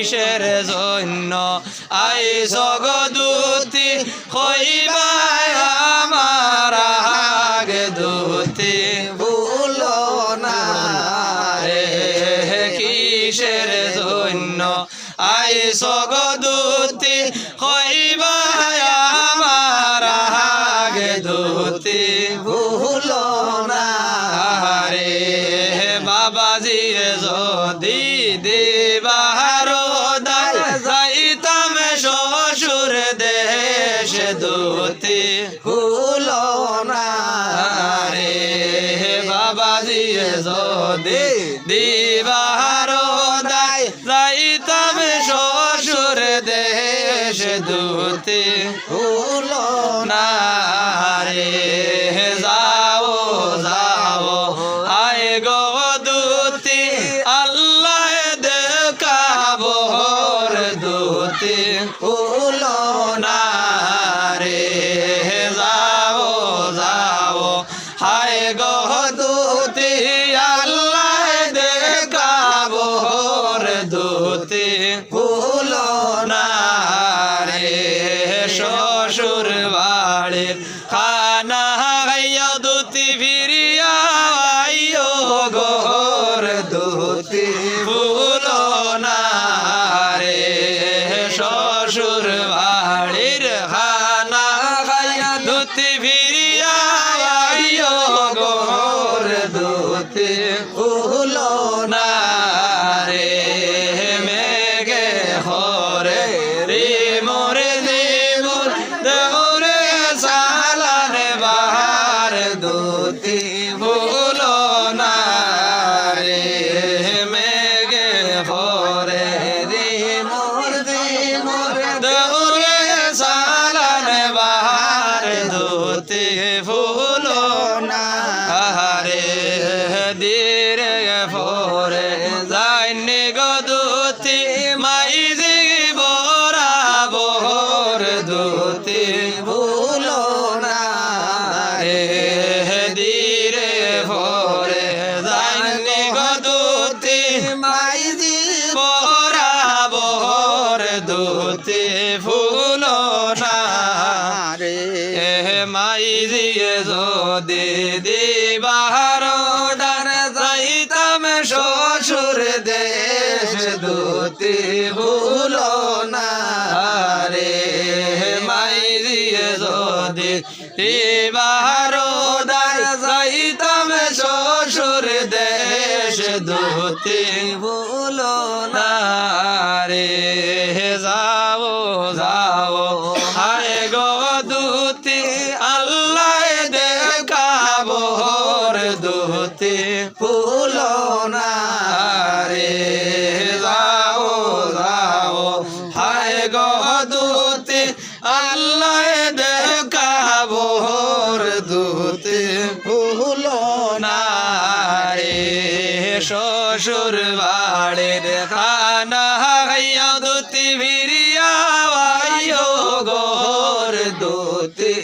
কিসের জন্য আইস গো দুতি হইবা আমার আগে দুতি ভুলো না রে কিসের জন্য আইস গো দুতি হইবা আমার আগে দুতি ভুলো না রে বাবাজি যদি দিবার দায় যাইতাম শ্বশুর দেশ দুতি ভুলো না রে বাবাজি যদি দিবার দায় যাইতাম শ্বশুর দেশ দুতি ভুলো না রে যাও যাও আয় গো দুতি আল্লাহ দেখাবো দুতি ভুলো না রে যাও যাও হায় গো দুতি আল্লাহ দেখাবো দুতি ভুলো না রে শ্বশুর বাড়ির খানা খাইয়া দুতি ফিরিয়া আইও গোর দুতি ভুলো না রে শ্বশুর বাড়ির খানা খাইয়া দুতি ফিরিয়া আইও গোর দুতি ভুলো না রে মেঘে হরে রে মোরে দেবর দেবরে সালানে বাহার দুতি ভুলো না রে মেঘে হরে রে মোর দে মোর দেবরে সালানে বাহার দুতি ভুলো না আহারে ধীরে ফরে যাইনি গো দুতি মাইজি বরা বহর দুতি ভুলো না রে ধীরে ফরে যাইনি গো দুতি মাইজি বরা বহর দুতি ফুলো না রে মাই দিয়ে যদি দিবার ডার যাইতাম শ্বশুর দেশ দুতি ভুলো না রে মাই দিয়ে যদি দিবার ডার যাইতাম শ্বশুর দেশ দুতি ভুলো না না রে যাও যাও হায় গো দুতি আল্লাহ দেখাবো দুতি ভুলো না রে যাও যাও হায় গো দুতি আল্লাহ দেখাবো দুতি ভুলো না রে শ্বশুর বাড়ির খানা খাইয়া দুতি ফিরিয়া আইও গোর দুতি